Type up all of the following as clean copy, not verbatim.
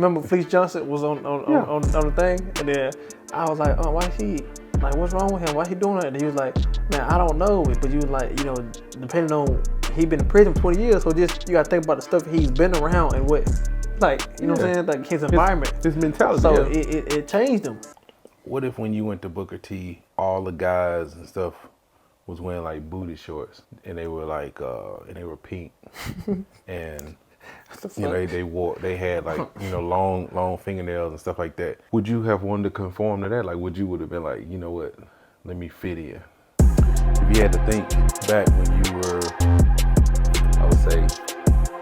Remember Fleece Johnson was on the thing, and then I was like, oh, why he, like, what's wrong with him? Why he doing that? And he was like, man, I don't know. But you was like, you know, depending on, he been in prison for 20 years, so just, you gotta think about the stuff he's been around and what, like, you know what I'm saying? Like his environment. His mentality. So it changed him. What if when you went to Booker T, all the guys and stuff was wearing like booty shorts, and they were like, and they were pink, and you know they had like, you know, long fingernails and stuff like that. Would you have wanted to conform to that? Like, would have been like, you know what, let me fit in? If you had to think back when you were, I would say,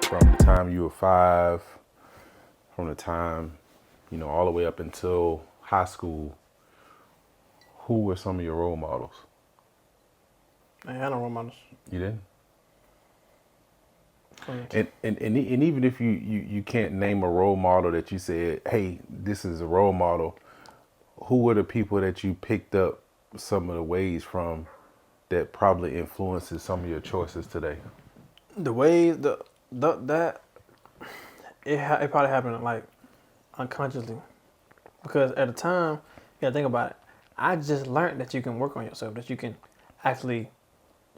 from the time you were 5, from the time, you know, all the way up until high school, who were some of your role models? I had no role models. You didn't? And even if you can't name a role model that you said, hey, this is a role model, who were the people that you picked up some of the ways from that probably influences some of your choices today? The way that it probably happened like unconsciously, because at the time, you gotta think about it. I just learned that you can work on yourself, that you can actually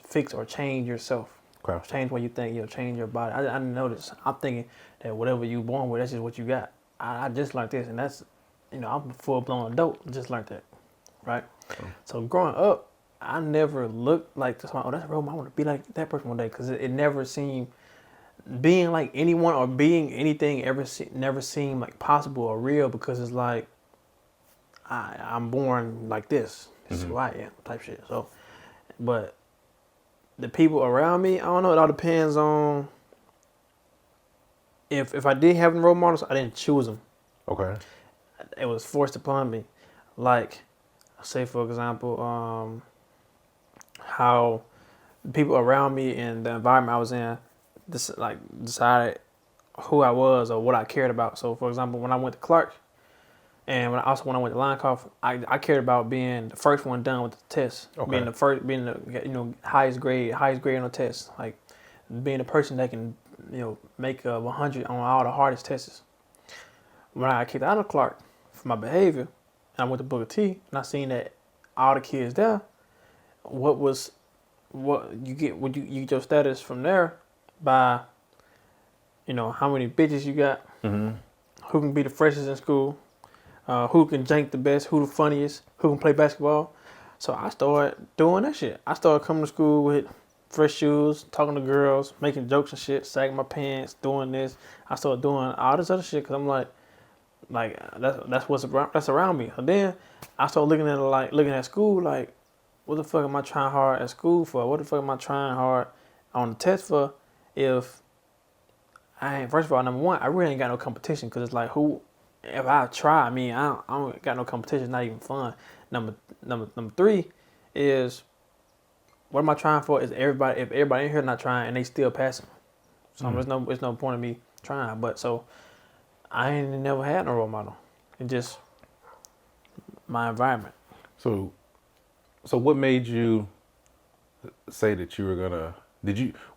fix or change yourself. Okay. Change what you think, you know, change your body. I didn't know this. I'm thinking that whatever you born with, that's just what you got. I just learned this, and that's, you know, I'm a full-blown adult, just learned that, right? So growing up, I never looked like this. Oh, that's a role model. I want to be like that person one day, because it never seemed, being like anyone or being anything never seemed like possible or real, because it's like, I'm born like this. This is who I am, type shit. So, but the people around me, I don't know. It all depends on if I did have role models, I didn't choose them. Okay. It was forced upon me. Like, say for example, how people around me and the environment I was in, decided who I was or what I cared about. So, for example, when I went to Clark, and when I went to Linecoff, I cared about being the first one done with the test. Okay. Being the highest grade on the test. Like, being the person that can, you know, make a 100 on all the hardest tests. When I got kicked out of Clark for my behavior, and I went to Booker T, and I seen that all the kids there, what you get your status from there by, you know, how many bitches you got, who can be the freshest in school, who can jank the best, who the funniest, who can play basketball. So I started doing that shit. I started coming to school with fresh shoes, talking to girls, making jokes and shit, sagging my pants, doing this. I started doing all this other shit because I'm like that's around me. And then I started looking at school like, what the fuck am I trying hard at school for? What the fuck am I trying hard on the test for? If I ain't, first of all, number one, I really ain't got no competition, because it's like, if I try, I mean, I don't got no competition. It's not even fun. Number 3 is, what am I trying for? Is if everybody in here not trying and they still passing, so there's no point in me trying. But so I ain't never had no role model. It's just my environment. So what made you say that you were gonna?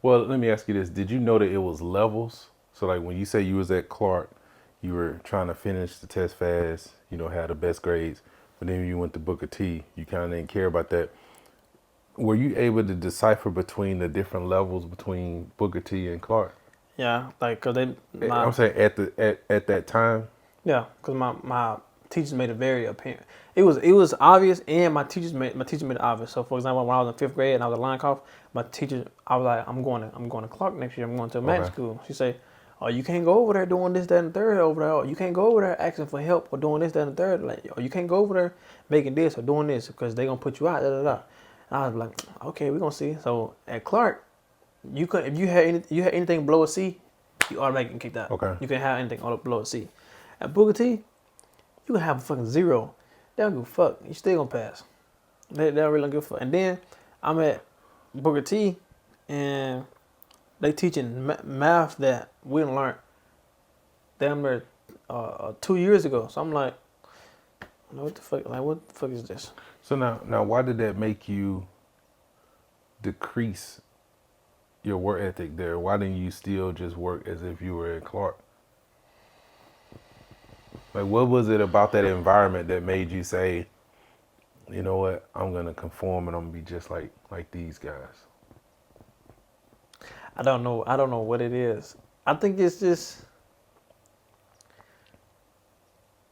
Well, let me ask you this: did you know that it was levels? So like when you say you was at Clark, you were trying to finish the test fast, you know, had the best grades, but then you went to Booker T, you kind of didn't care about that. Were you able to decipher between the different levels between Booker T and Clark? Yeah, like, cause I'm saying at that time. Yeah, cause my teachers made it very apparent. It was obvious, and my teacher made it obvious. So for example, when I was in 5th grade and I was at Linecoff, my teacher, I was like, I'm going to Clark next year. I'm going to a magnet school. She said, oh, you can't go over there doing this, that, and the third over there. Or you can't go over there asking for help or doing this, that, and the third. Like, or you can't go over there making this or doing this, because they're gonna put you out. Da, da, da. And I was like, okay, we're gonna see. So at Clark, you could, if you had anything below a C, you automatically kicked out. Okay. You can have anything below a C. At Booker T, you can have a fucking 0. They don't give a fuck. You still gonna pass. They don't really give a fuck. And then I'm at Booker T, and they teaching math that we done learned damn near 2 years ago. So I'm like, what the fuck? Like, what the fuck is this? So now, why did that make you decrease your work ethic there? Why didn't you still just work as if you were at Clark? Like, what was it about that environment that made you say, you know what, I'm gonna conform and I'm gonna be just like these guys? I don't know. I don't know what it is. I think it's just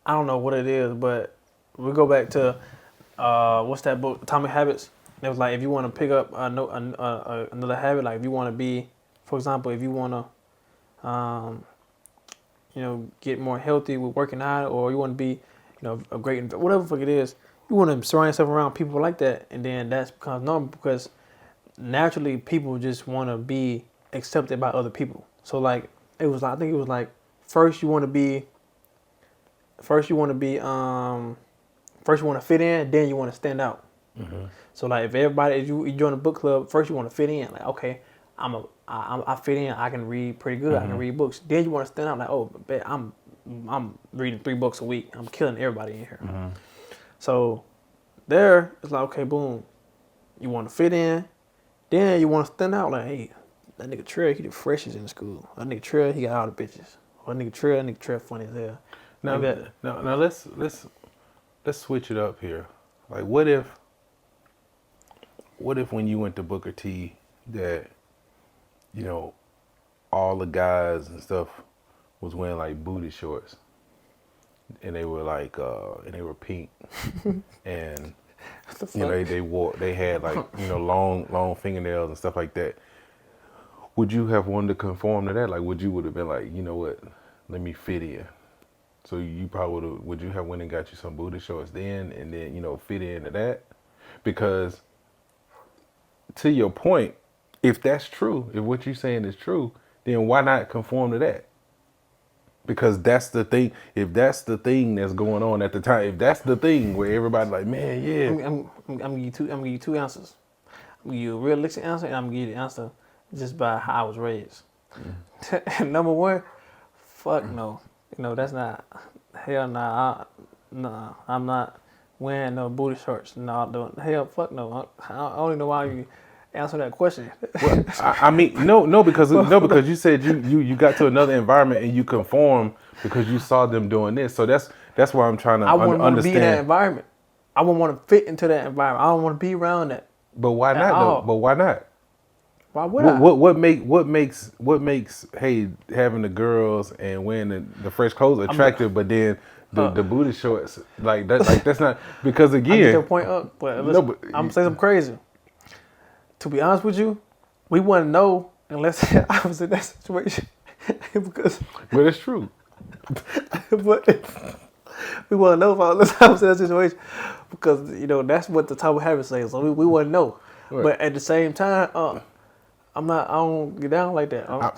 I don't know what it is, but we go back to what's that book, Atomic Habits. It was like if you want to pick up another habit, like if you want to be, for example, if you want to, get more healthy with working out, or you want to be, a great whatever the fuck it is, you want to surround yourself around people like that, and then that becomes normal because naturally people just want to be accepted by other people. So like it was, I think it was like first you want to be, first you want to fit in, then you want to stand out. Mm-hmm. So like if everybody, if you join a book club, first you want to fit in. Like okay, I fit in. I can read pretty good. I can read books. Then you want to stand out. Like oh, I'm reading 3 books a week. I'm killing everybody in here. Mm-hmm. So there it's like okay, boom. You want to fit in, then you want to stand out. Like hey, that nigga Trell, he the freshest in the school. That nigga Trell, he got all the bitches. Or that nigga Trell funny as hell. Now let's switch it up here. Like what if when you went to Booker T that, all the guys and stuff was wearing like booty shorts and they were like and they were pink and they had like, long fingernails and stuff like that. Would you have wanted to conform to that? Like would you have been like, you know what, let me fit in? So you probably would you have went and got you some booty shorts then and then, fit into that? Because to your point, if that's true, if what you're saying is true, then why not conform to that? Because that's the thing. If that's the thing that's going on at the time, if that's the thing where everybody's like, man, yeah. I'm gonna give you two answers. I'm gonna give you a realistic answer, and I'm gonna give you the answer just by how I was raised. Number one, fuck no. That's not, hell nah. Nah, I'm not wearing no booty shorts. No, hell, fuck no. I don't even know why you answer that question. Well, I mean, no, because you said you got to another environment and you conform because you saw them doing this. So that's why I'm trying to I wouldn't want to understand. be in that environment. I wouldn't want to fit into that environment. I don't want to be around that. But why not though? But why not? Why would I? What makes hey having the girls and wearing the fresh clothes attractive, but then the booty shorts that's not, because again. I get your point up, but listen, I'm gonna say something crazy. To be honest with you, we wouldn't know unless I was in that situation. But it's true. But we wouldn't know unless I was in that situation because that's what the Atomic Habits says. So we wouldn't know. Right. But at the same time, I don't get down like that. I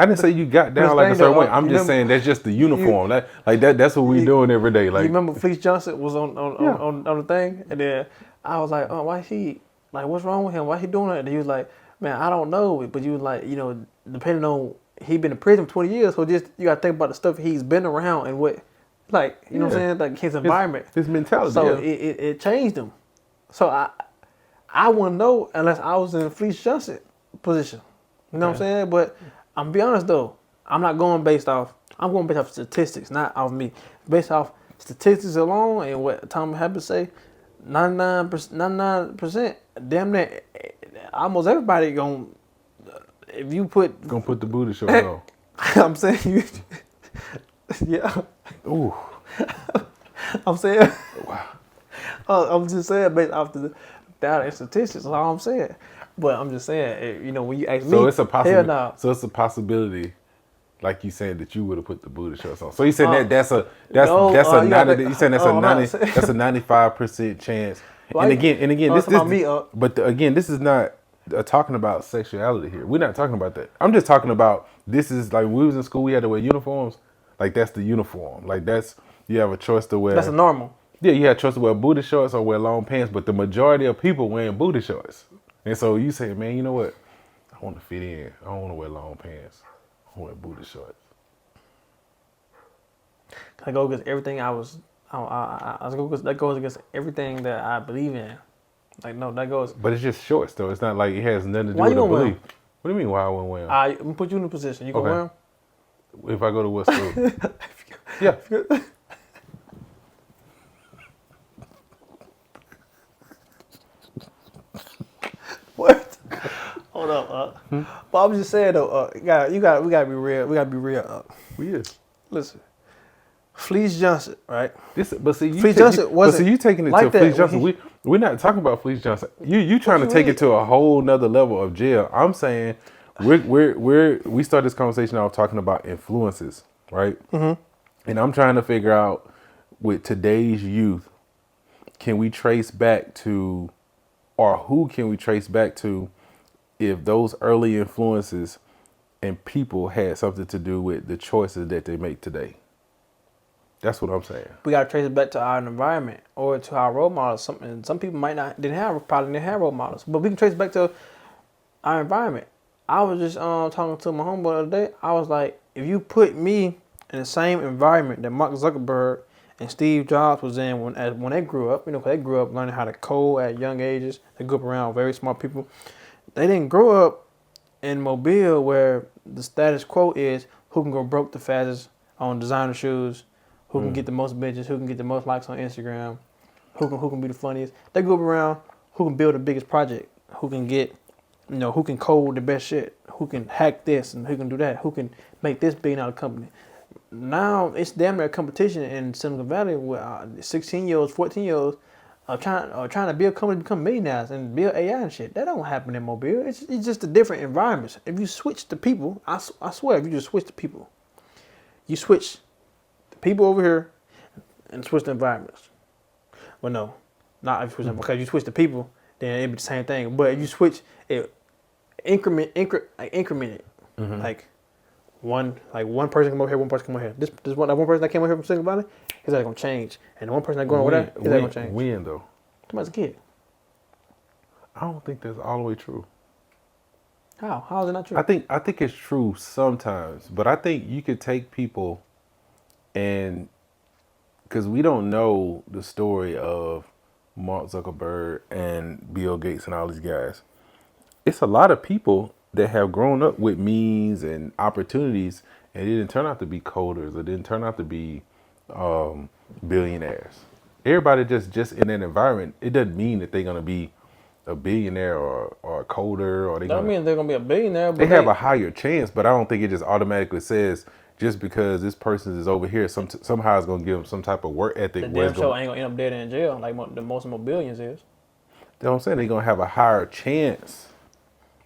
didn't say you got down like a certain way. I'm just saying that's just the uniform. That's what we doing every day. Like you remember Fleece Johnson was on the thing, and then I was like, oh, why he? Like, what's wrong with him? Why he doing that? And he was like, man, I don't know. But you was like, depending on, he been in prison for 20 years. So just, you got to think about the stuff he's been around and what, like, you know what I'm saying? Like his environment. His mentality. So it changed him. So I wouldn't know unless I was in a Fleece Johnson position. You know what I'm saying? But I'm going to be honest though. I'm going based off statistics, not off me. Based off statistics alone and what Tom Habits say, 99%, damn near, almost everybody if you put the booty shorts on. I'm saying you, yeah. Ooh. I'm saying. Wow. I'm just saying based off the data and statistics. That's all I'm saying. But I'm just saying, when you ask me, so it's a possibility. No. So it's a possibility. Like you said that you would have put the booty shorts on. So you said that's a 95% chance. And again, this again, this is not talking about sexuality here. We're not talking about that. I'm just talking about, this is like when we was in school, we had to wear uniforms. Like that's the uniform. Like you have a choice to wear. That's a normal. Yeah, you have a choice to wear booty shorts or wear long pants, but the majority of people wearing booty shorts. And so you say, man, you know what? I want to fit in. I don't want to wear long pants. I wear booty shorts. I go against everything that goes against everything that I believe in. Like, no, that goes. But it's just shorts, though. It's not like it has nothing to do with the belief. What do you mean, why I wouldn't wear them? I'm going to put you in a position. You can wear them? If I go to what school? Yeah. What? Hold up. But I'm just saying though, we gotta be real. We gotta be real. We is. Listen, Fleece Johnson, right? But see, Fleece Johnson wasn't you taking it like to Fleece that. Johnson. We're not talking about Fleece Johnson. You trying to you take mean? it to a whole nother level of jail. I'm saying we started this conversation off talking about influences, right? And I'm trying to figure out with today's youth, can we trace back to, or who can we trace back to, if those early influences and people had something to do with the choices that they make today. That's what I'm saying. We gotta trace it back to our environment or to our role models. Some people probably didn't have role models, but we can trace it back to our environment. I was just talking to my homeboy the other day. I was like, if you put me in the same environment that Mark Zuckerberg and Steve Jobs was in when they grew up, you know, 'cause they grew up learning how to code at young ages. They grew up around very smart people. They didn't grow up in Mobile where the status quo is who can go broke the fastest on designer shoes, who can get the most bitches, who can get the most likes on Instagram, who can be the funniest. They grew up around who can build the biggest project, who can get, you know, who can code the best shit, who can hack this and who can do that, who can make this $1 billion company. Now it's damn near a competition in Silicon Valley where 16-year-olds, 14-year-olds are trying to build companies, become millionaires and build AI and shit. That don't happen in Mobile. It's just a different environments. If you switch the people, I swear, if you just switch the people, you switch the people over here and switch the environments. Well, no, not if you switch them, because you switch the people, then it'd be the same thing. But if you switch it, increment it, like one person come over here, one person come over here. This one person that came over here from Silicon Valley, is that gonna change? And the one person that going over there, is that gonna change? When though? Somebody's a kid. I don't think that's all the way true. How? How is it not true? I think it's true sometimes, but I think you could take people and because we don't know the story of Mark Zuckerberg and Bill Gates and all these guys. It's a lot of people that have grown up with means and opportunities and it didn't turn out to be coders or didn't turn out to be billionaires. Everybody just in that environment, it doesn't mean that they're going to be a billionaire or a coder or That don't mean they're gonna be a billionaire. But they have a higher chance, but I don't think it just automatically says just because this person is over here, somehow it's gonna give them some type of work ethic. The damn show ain't gonna end up dead in jail like the most of billions is. You know what I'm saying? They're gonna have a higher chance.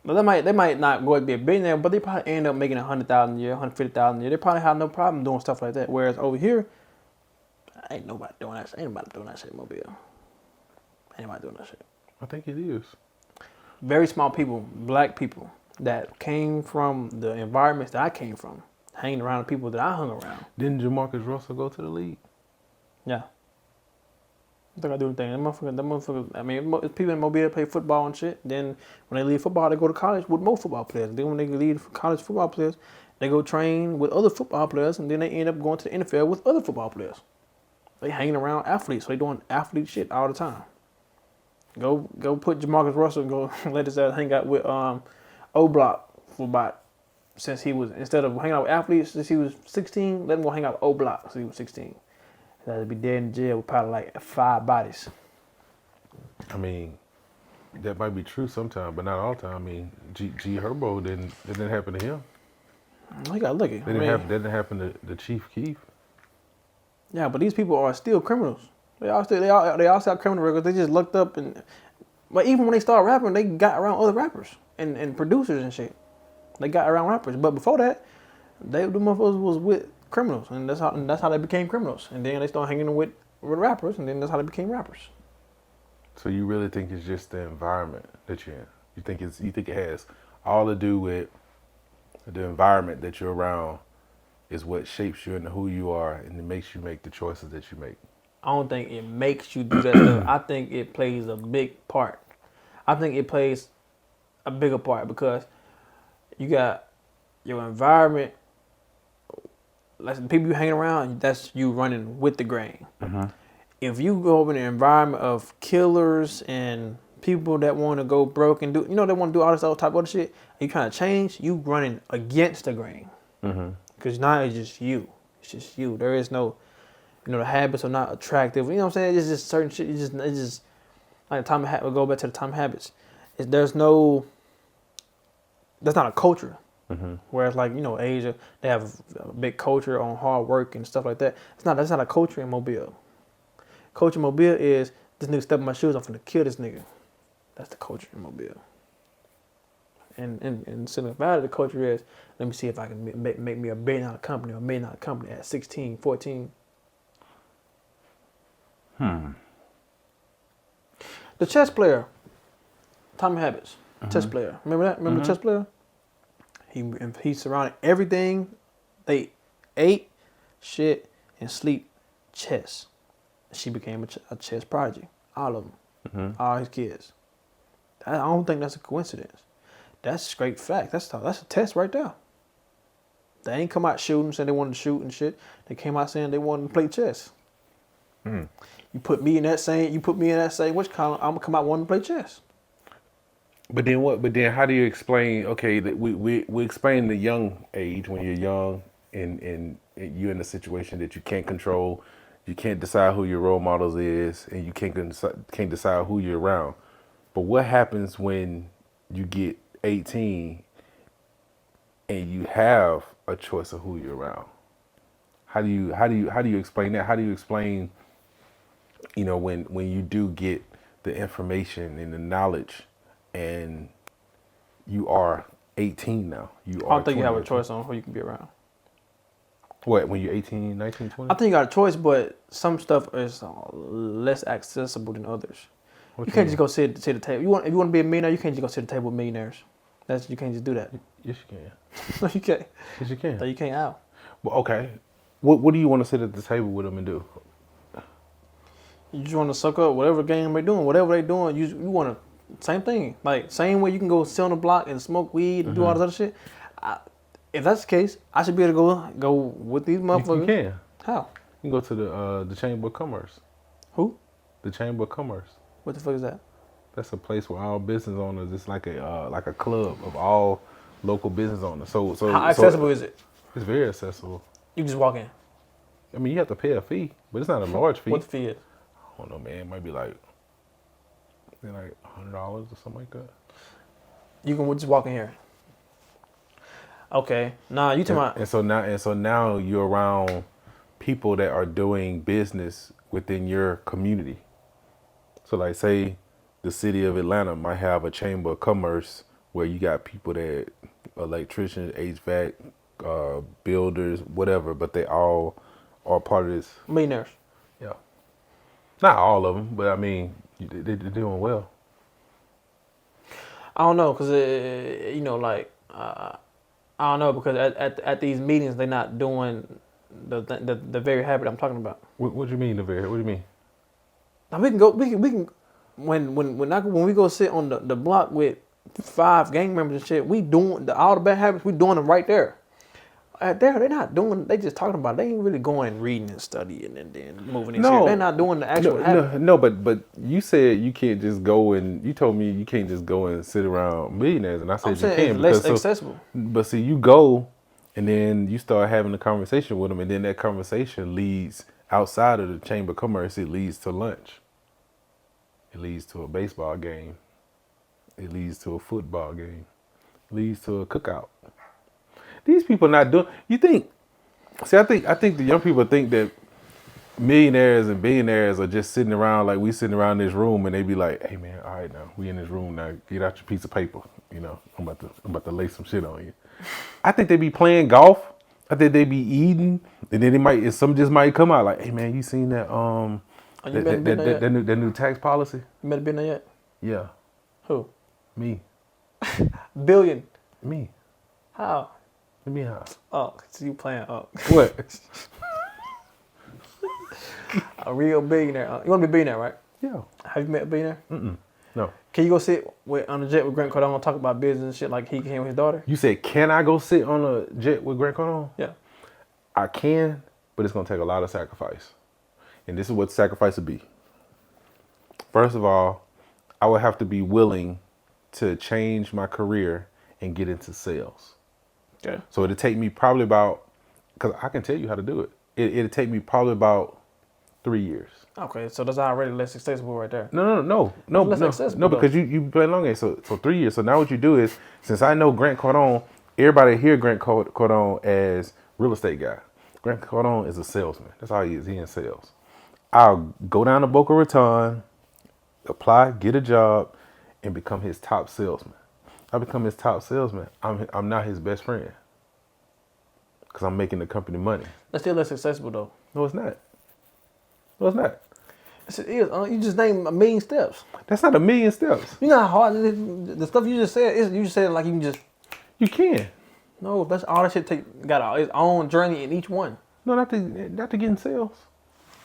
But they might not go and be a billionaire, but they probably end up making 100,000 a year, 150,000 a year. They probably have no problem doing stuff like that. Whereas over here, ain't nobody doing that. Ain't nobody doing that shit in Mobile. Ain't nobody doing that shit. I think it is. Very small people, black people that came from the environments that I came from, hanging around the people that I hung around. Didn't Jamarcus Russell go to the league? Yeah. I think I do anything. That motherfucker, I mean, people in Mobile play football and shit. Then when they leave football, they go to college with more football players. Then when they leave college football players, they go train with other football players, and then they end up going to the NFL with other football players. They hanging around athletes, so they doing athlete shit all the time. Go put Jamarcus Russell and go let his ass hang out with O Block for about since he was instead of hanging out with athletes since he was 16, let him go hang out with O Block since he was 16. He'd be dead in jail with probably like 5 bodies. I mean, that might be true sometimes, but not all the time. I mean, G Herbo didn't happen to him. You gotta look at it. Didn't happen to Chief Keef. Yeah, but these people are still criminals. They all still criminal records. They just looked up but even when they started rapping, they got around other rappers and producers and shit. They got around rappers, but before that, the motherfuckers was with criminals, and that's how they became criminals. And then they started hanging with rappers, and then that's how they became rappers. So you really think it's just the environment that you're in? You think it has all to do with the environment that you're around is what shapes you into who you are, and it makes you make the choices that you make? I don't think it makes you do that stuff. I think it plays a big part. I think it plays a bigger part because you got your environment, like the people you hang around, that's you running with the grain. If you go over in an environment of killers and people that want to go broke and they want to do all this other type of other shit, and you trying to change, you running against the grain. Because now it's just you. It's just you. There is no, the habits are not attractive. You know what I'm saying? It's just certain shit. It's just like we'll go back to the time habits. There's not a culture. Whereas like, Asia, they have a big culture on hard work and stuff like that. That's not a culture in Mobile. Culture in Mobile is this nigga stepping my shoes, I'm finna kill this nigga. That's the culture in Mobile. And Silicon Valley, the culture is, let me see if I can make me $1 billion company or $1 million company at 16, 14. The chess player, Tommy Habits, chess player. Remember that? Remember the chess player? He surrounded everything. They ate, shit, and sleep chess. She became a chess prodigy. All of them. All his kids. I don't think that's a coincidence. That's straight fact. That's a test right there. They ain't come out shooting, saying they wanted to shoot and shit. They came out saying they wanted to play chess. You put me in that same which column, I'm gonna come out wanting to play chess. But then what? But then how do you explain? Okay, that we explain the young age when you're young and you're in a situation that you can't control, you can't decide who your role models is, and you can't decide who you're around. But what happens when you get 18 and you have a choice of who you're around? How do you explain that? How do you explain, when you do get the information and the knowledge, and you are 18 now? I don't think you have a choice on who you can be around. What, when you're 18, 19, 20? I think you got a choice, but some stuff is less accessible than others. You can't just go sit at the table. If you want to be a millionaire, you can't just go sit at the table with millionaires. You can't just do that. Yes, you can. No, you can't. Yes, you can. No, you can't out. Well, okay. What do you want to sit at the table with them and do? You just want to suck up whatever game they're doing. Whatever they're doing, you want to... Same thing. Like, same way you can go sit on the block and smoke weed and do all this other shit. If that's the case, I should be able to go with these motherfuckers. You can. How? You can go to the Chamber of Commerce. Who? The Chamber of Commerce. What the fuck is that? That's a place where all business owners, it's like a club of all local business owners. So how accessible is it? It's very accessible. You just walk in. I mean, you have to pay a fee, but it's not a large fee. What the fee is? I don't know, man. It might be like $100 or something like that. You can just walk in here. Okay. Nah, you talking about... And so now you're around people that are doing business within your community. So like, say the city of Atlanta might have a Chamber of Commerce where you got people that electricians, HVAC, builders, whatever, but they all are part of this. Millionaires. Yeah. Not all of them, but I mean, they're doing well. I don't know, because, I don't know, because at these meetings, they're not doing the very habit I'm talking about. What do you mean, what do you mean? Now we can when we go sit on the block with 5 gang members and shit, we doing all the bad habits, we doing them right there. They're not doing, they just talking about it. They ain't really going and reading and studying and then moving and shit. They're not doing the actual habit. No, but you said you can't just go and, you told me you can't just go and sit around millionaires, and I said you can. It's less accessible. But see, you go and then you start having a conversation with them, and then that conversation leads outside of the Chamber of Commerce. It leads to lunch. It leads to a baseball game. It leads to a football game. It leads to a cookout. These people not doing. You think? See, I think the young people think that millionaires and billionaires are just sitting around like we sitting around this room, and they be like, "Hey man, all right now, we in this room now. Get out your piece of paper. I'm about to lay some shit on you." I think they be playing golf. I think they be eating, and then some just might come out like, "Hey man, you seen that that new tax policy? You met a billionaire yet? Yeah. Who? Me. Billion. Me. How? Me how? Oh, so you playing up. What? A real billionaire. You want to be a billionaire, right? Yeah. Have you met a billionaire? No. Can you go sit on a jet with Grant Cardone and talk about business and shit like he can with his daughter? You said, can I go sit on a jet with Grant Cardone? Yeah. I can, but it's going to take a lot of sacrifice. And this is what sacrifice would be. First of all, I would have to be willing to change my career and get into sales. Okay. So it'd take me probably about because I can tell you how to do it. It'll take me probably about 3 years. Okay, so that's already less accessible right there. No, Less accessible, because you play long game. So 3 years. So now what you do is, since I know Grant Cardone, everybody hear Grant Cardone as real estate guy. Grant Cardone is a salesman. That's all he is. He in sales. I'll go down to Boca Raton, apply, get a job, and become his top salesman. I become his top salesman. I'm not his best friend because I'm making the company money. That's still less accessible though. No, it's not. No, it's not. Yes, it is. You just named a million steps. That's not a million steps. You know how hard the stuff you just said is. You just said it like you can just. You can. No, that's all that shit got its own journey in each one. No, not to get in sales.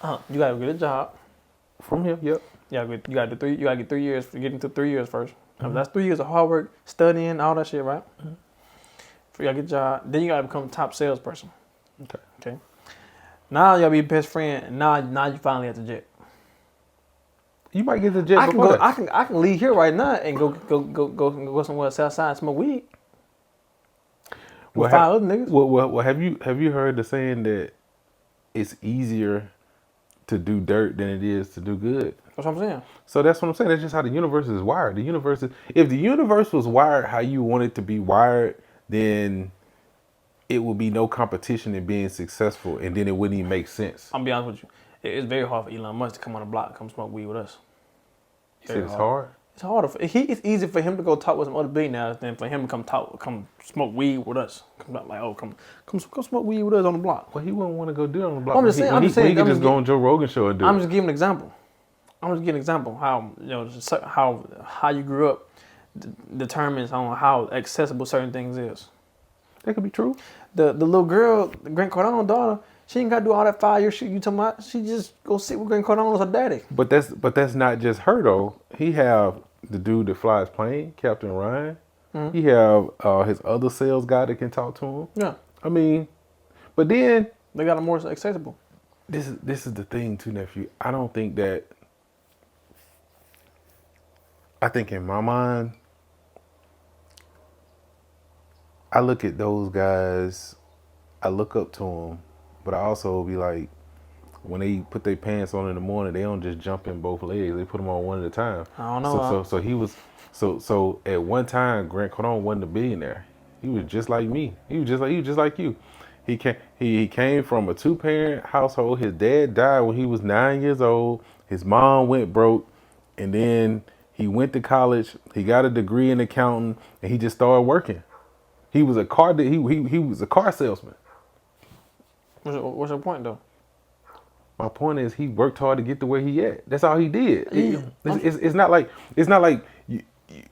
You gotta get a job. From here, yep. You gotta get 3 years to get into 3 years first. That's 3 years of hard work, studying, all that shit, right? You gotta get a job. Then you gotta become a top salesperson. Okay. Now you gotta be best friend, and now you finally at the jet. You might get the jet before that. I can leave here right now and go somewhere outside and smoke weed. With 5 other niggas. Well, have you heard the saying that it's easier to do dirt than it is to do good? That's what I'm saying. So that's what I'm saying. That's just how the universe is wired. If the universe was wired how you want it to be wired, then it would be no competition in being successful, and then it wouldn't even make sense. I'm gonna be honest with you. It's very hard for Elon Musk to come on the block and come smoke weed with us. You said it's hard? It's harder. It's easier for him to go talk with some other billionaires than for him to come smoke weed with us. Come smoke weed with us on the block. Well, he wouldn't want to go do it on the block. I'm just saying. He could just go on Joe Rogan's show and do it. I'm just giving an example. How how you grew up determines on how accessible certain things is. That could be true. The little girl, the Grant Cardone daughter, she ain't got to do all that 5 year shit you talking about. She just go sit with Grant Cardone as her daddy. But that's not just her though. He have the dude that flies plane, Captain Ryan. Mm-hmm. He have his other sales guy that can talk to him. Yeah. I mean, but then they got it more accessible. This is the thing too, nephew. I don't think that. I think in my mind, I look at those guys, I look up to them, but I also be like, when they put their pants on in the morning, they don't just jump in both legs. They put them on one at a time. I don't know. So he was, so at one time, Grant Cardone wasn't a billionaire. He was just like me. He was just like you. He came from a 2-parent household. His dad died when he was 9 years old. His mom went broke, and then he went to college. He got a degree in accounting, and he just started working. He was a car salesman. What's your point though? My point is he worked hard to get to where he at. That's all he did. It's not like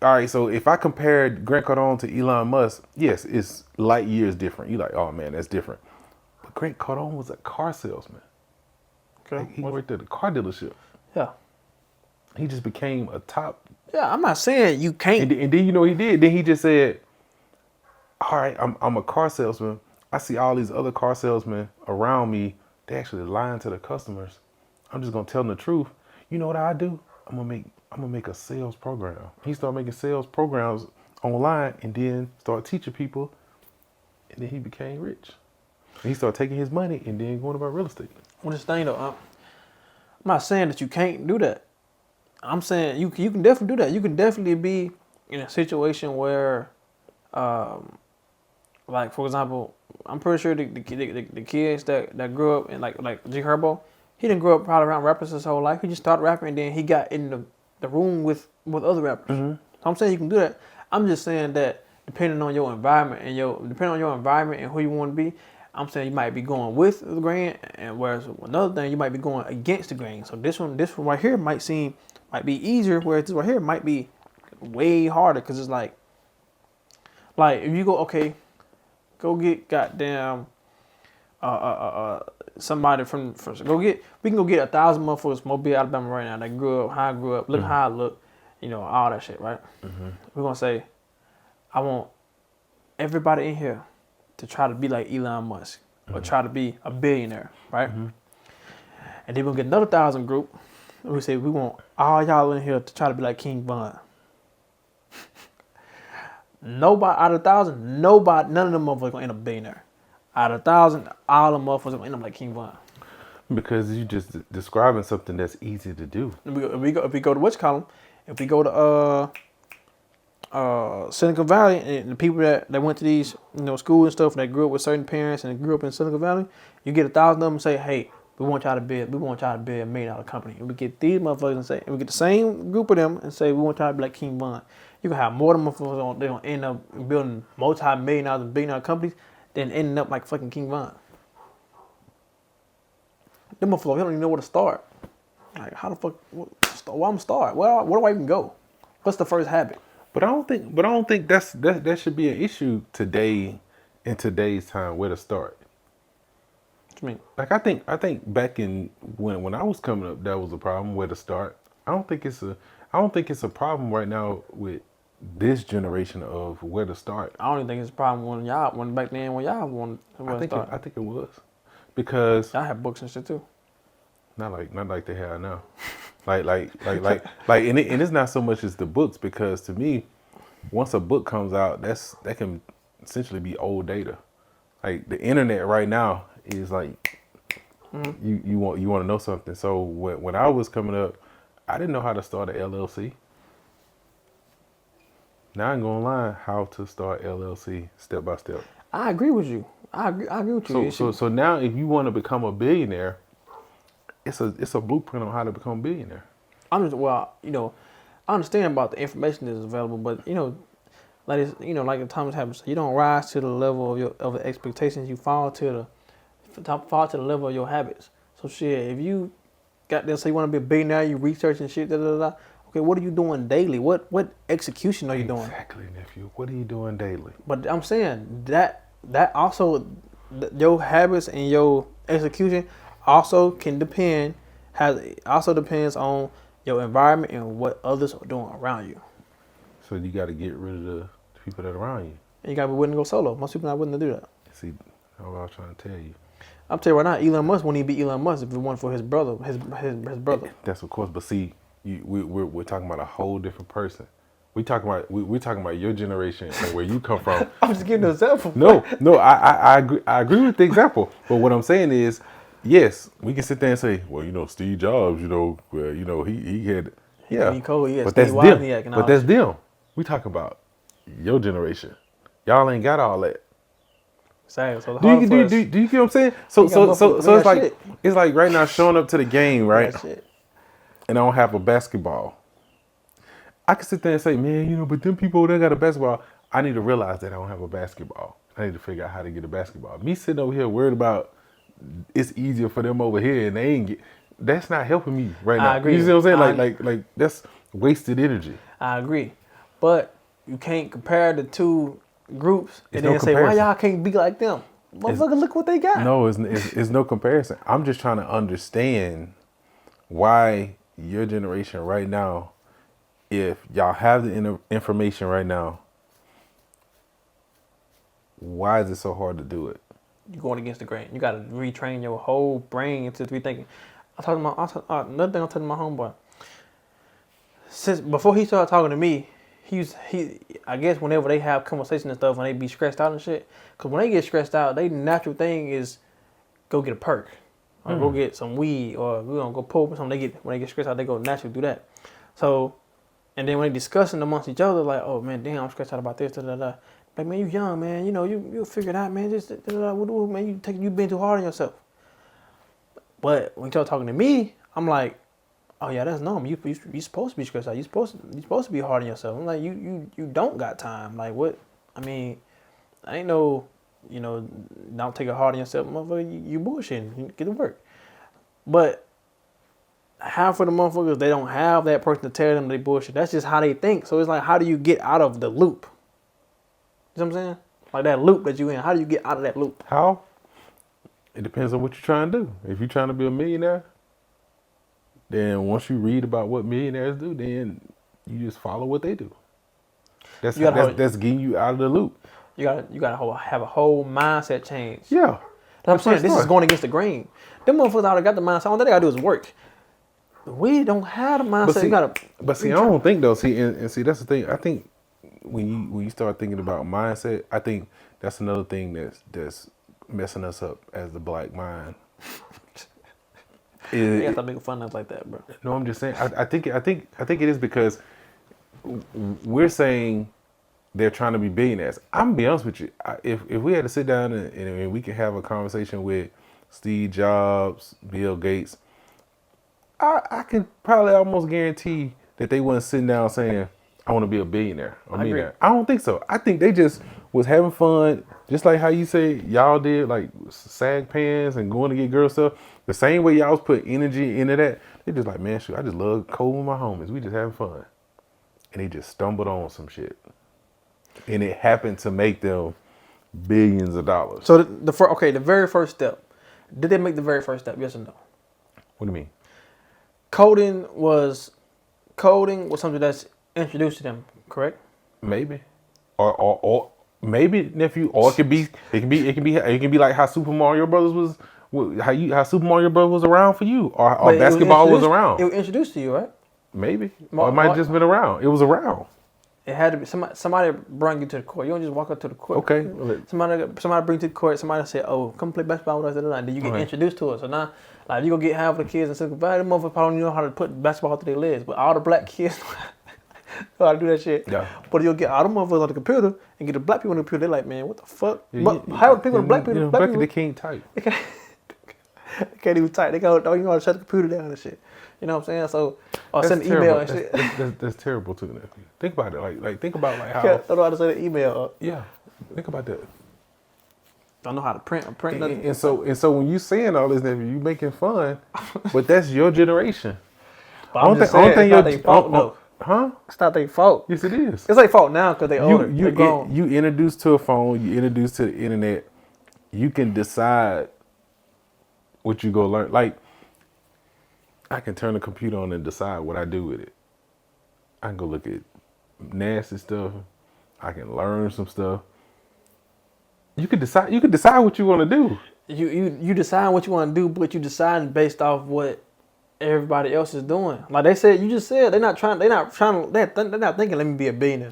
all right. So if I compared Grant Cardone to Elon Musk, yes, it's light years different. You're like, oh man, that's different. But Grant Cardone was a car salesman. Okay, like he worked at a car dealership. Yeah. He just became a top. Yeah, I'm not saying you can't. And then you know what he did. Then he just said, all right, I'm a car salesman. I see all these other car salesmen around me. They actually lying to the customers. I'm just gonna tell them the truth. You know what I do? I'm gonna make a sales program. He started making sales programs online and then started teaching people, and then he became rich. And he started taking his money and then going about real estate. Well, this thing though, I'm not saying that you can't do that. I'm saying you can definitely do that. You can definitely be in a situation where, like for example, I'm pretty sure the kids that grew up in like G Herbo, he didn't grow up probably around rappers his whole life. He just started rapping and then he got in the room with other rappers. Mm-hmm. So I'm saying you can do that. I'm just saying that depending on your environment and who you want to be, I'm saying you might be going with the grain, and whereas another thing you might be going against the grain. So this one right here might be easier, whereas this right here might be way harder because it's like if you go get goddamn somebody from we can go get 1,000 motherfuckers from Mobile, Alabama right now that grew up how I grew up, look how I look, all that shit, right? Mm-hmm. We're gonna say, I want everybody in here to try to be like Elon Musk or try to be a billionaire, right? Mm-hmm. And then we'll get another 1,000 group. And we say we want all y'all in here to try to be like King Von. Nobody out of 1,000, none of them motherfuckers gonna end up a billionaire. Out of 1,000, all the motherfuckers gonna end up like King Von. Because you just describing something that's easy to do. If we go to which column, if we go to Silicon Valley, and the people that went to these schools and stuff, and they grew up with certain parents and they grew up in Silicon Valley, you get 1,000 of them say, hey, we want y'all to build $1 million company. And we get these motherfuckers and we get the same group of them and say, we want y'all to be like King Von. You can have more than motherfuckers, they're gonna end up building multi-million-dollar and billion-dollar companies than ending up like fucking King Von. Them motherfuckers, they don't even know where to start. Like, how the fuck, where I'm gonna start? Where do I even go? What's the first habit? But I don't think that should be an issue today, in today's time, where to start. What you mean? Like I think back in when I was coming up, that was a problem where to start. I don't think it's a problem right now with this generation of where to start. I don't even think it's a problem when back then when y'all wanted to start. I think it was because Y'all have books and shit too. not like they have now. like and it's not so much as the books, because to me, once a book comes out, that can essentially be old data. Like the internet right now is like you want to know something. So when I was coming up, I didn't know how to start an LLC. Now I'm gonna learn how to start LLC step by step. I agree with you. I agree with you. So now if you want to become a billionaire, it's a blueprint on how to become a billionaire. I understand about the information that is available, but like Thomas Habit said, you don't rise to the level of the expectations. You fall to the level of your habits. So shit, if you got there, say you want to be a billionaire, you research and shit, Okay, what are you doing daily? What execution are you doing? Exactly, nephew. What are you doing daily? But I'm saying that also your habits and your execution also depends on your environment and what others are doing around you. So you got to get rid of the people that are around you. And you got to be willing to go solo. Most people not willing to do that. See, that's what I was trying to tell you. I'm telling you right now, Elon Musk wouldn't even be Elon Musk if it wasn't for his brother. His brother. That's of course, but see, we're talking about a whole different person. We're talking about your generation and where you come from. I'm just giving an example. No, I agree with the example. But what I'm saying is, yes, we can sit there and say, well, Steve Jobs, he had, yeah, but that's them. But that's them. We talk about your generation. Y'all ain't got all that. Same. So do you get what I'm saying? So it's like right now showing up to the game, right? And I don't have a basketball. I can sit there and say, man, but them people that got a basketball, I need to realize that I don't have a basketball. I need to figure out how to get a basketball. Me sitting over here worried about it's easier for them over here and they ain't get, that's not helping me right now. I agree. You see what I'm saying? Like that's wasted energy. I agree. But you can't compare the two groups and then say, comparison. why y'all can't be like them? Motherfucker, look what they got. No, it's no comparison. I'm just trying to understand why your generation right now, if y'all have the information right now, why is it so hard to do it? You're going against the grain. You got to retrain your whole brain into rethinking. Another thing I'm telling my homeboy. Since before he started talking to me, I guess whenever they have conversations and stuff, when they be stressed out and shit, because when they get stressed out, their natural thing is go get a perk. Or go get some weed, or we're gonna go pull something. When they get stressed out, they go naturally do that. So, and then when they discussing amongst each other, like, oh man, damn, I'm stressed out about this, Like, man, you young, man. You'll figure it out, man. Just man, you been too hard on yourself. But when you start talking to me, I'm like, oh yeah, that's normal. You supposed to be stressed out. You supposed to be hard on yourself. I'm like, you don't got time. Like what? I mean, I ain't no. Don't take it hard on yourself, motherfucker. You bullshitting. You get to work. But half of the motherfuckers, they don't have that person to tell them they bullshit. That's just how they think. So it's like, how do you get out of the loop? You know what I'm saying? Like that loop that you in. How do you get out of that loop? How? It depends on what you're trying to do. If you're trying to be a millionaire, then once you read about what millionaires do, then you just follow what they do. That's getting you out of the loop. You gotta have a whole mindset change. Yeah. I'm saying this is going against the grain. Them motherfuckers already got the mindset. All they gotta do is work. We don't have the mindset. But I don't think though. See, and see, that's the thing. I think when you start thinking about mindset, I think that's another thing that's messing us up as the black mind. You gotta stop making fun of us like that, bro. No, I'm just saying. I think it is because we're saying they're trying to be billionaires. I'm gonna be honest with you. If we had to sit down and we could have a conversation with Steve Jobs, Bill Gates, I can probably almost guarantee that they wasn't sitting down saying, "I want to be a billionaire." I agree. I don't think so. I think they just was having fun, just like how you say y'all did, like sag pants and going to get girl stuff. The same way y'all was putting energy into that. They just like, man, shoot, I just love cold with my homies. We just having fun, and they just stumbled on some shit, and it happened to make them billions of dollars. So the very first step. Did they make the very first step? Yes or no? What do you mean? Coding was something that's introduced to them, correct? Maybe, or maybe, nephew, or it can be like how Super Mario Brothers was, how Super Mario Brothers was around for you, or basketball was around. It was introduced to you, right? Maybe, or it might have just been around. It was around. It had to be somebody brought you to the court. You don't just walk up to the court. Okay. Somebody bring you to the court. Somebody say, "Oh, come play basketball with us." And then you get introduced to it. So now, like, you go get half of the kids in Silicon Valley. The motherfuckers probably don't know how to put basketball to their legs, but all the black kids know how to do that shit. Yeah. But you'll get all the motherfuckers on the computer and get the black people on the computer. They're like, man, what the fuck? But how the people, the black people, black people, they can't type. They can't even type. They don't even know how to shut the computer down and shit. You know what I'm saying? So, or send an email and shit. That's terrible too. Nephew. Think about it. Like think about like how. Don't know how to send an email. Yeah. Think about that. Don't know how to print nothing. And so when you saying all this, nephew, you making fun, but that's your generation. But I'm just saying, it's not their fault though. Huh? It's not their fault. Yes, it is. It's their fault now because they older. You introduced to a phone. You introduced to the internet. You can decide what you go learn. Like, I can turn the computer on and decide what I do with it. I can go look at nasty stuff. I can learn some stuff. You could decide. You could decide what you want to do. You decide what you want to do, but you decide based off what everybody else is doing. Like they said, you just said they're not thinking. Let me be a billionaire.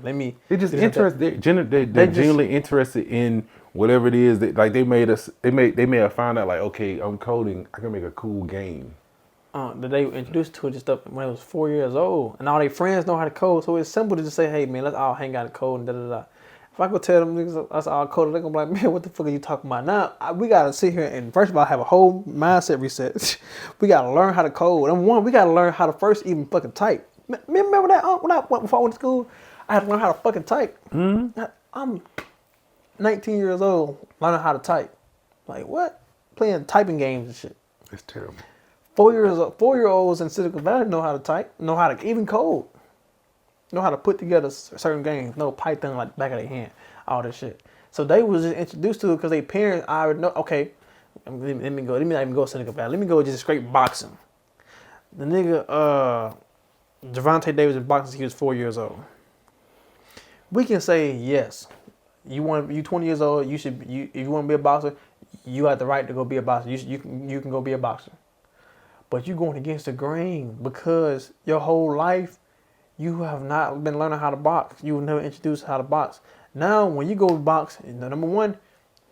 They're just interested. They're genuinely interested in whatever it is. They may have found out like, okay, I'm coding. I can make a cool game. That they were introduced to it just up when I was 4 years old, and all their friends know how to code, so it's simple to just say, "Hey man, let's all hang out and code." And da da da. If I go tell them niggas that's all coded, they're gonna be like, "Man, what the fuck are you talking about?" Now we gotta sit here and first of all have a whole mindset reset. We gotta learn how to code. Number one, we gotta learn how to first even fucking type. Remember that before I went to school, I had to learn how to fucking type. Mm-hmm. I'm 19 years old, learning how to type. Like what? Playing typing games and shit. It's terrible. 4-year-olds in Silicon Valley know how to type, know how to even code, know how to put together certain games, know Python like the back of their hand, all that shit. So they was just introduced to it because their parents already know. Okay, let me not even go Silicon Valley. Let me go just straight boxing. The nigga Javante Davis in boxing since he was 4 years old. We can say yes. You 20 years old. If you want to be a boxer, you have the right to go be a boxer. You can go be a boxer. But you're going against the grain because your whole life you have not been learning how to box. You were never introduced how to box. Now, when you go box, number one,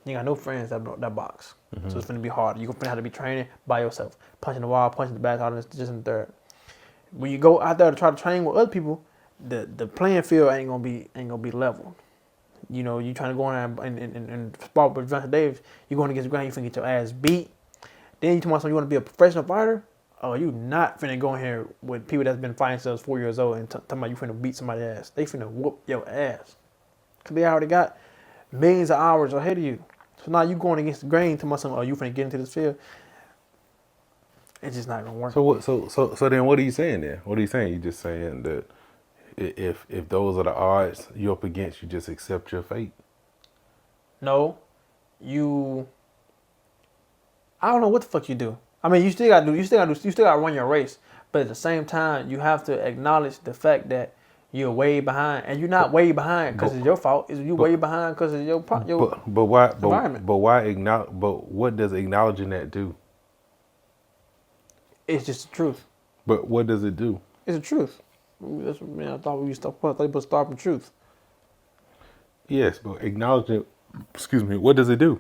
you got no friends that box. Mm-hmm. So it's going to be hard. You're going to have to be training by yourself. Punching the wall, punching the back, all this, just in the third. When you go out there to try to train with other people, the playing field ain't gonna be level. You know, you trying to go in there and spar with Javante Davis, you're going against the ground, you finna get your ass beat. Then you tell me you want to be a professional fighter. Oh, you not finna go in here with people that's been fighting since 4 years old and talking about you finna beat somebody's ass. They finna whoop your ass. Because they already got millions of hours ahead of you. So now you going against the grain to myself, oh, you finna get into this field. It's just not gonna work. So what? So then, what are you saying then? What are you saying? You just saying that if those are the odds you're up against, you just accept your fate? No, I don't know what the fuck you do. I mean, you still gotta run your race, but at the same time, you have to acknowledge the fact that you're way behind, and you're not way behind because it's your fault. You way behind because of your environment. But why acknowledge? But what does acknowledging that do? It's just the truth. But what does it do? It's the truth. I thought we start from truth. Yes, but acknowledging. Excuse me. What does it do?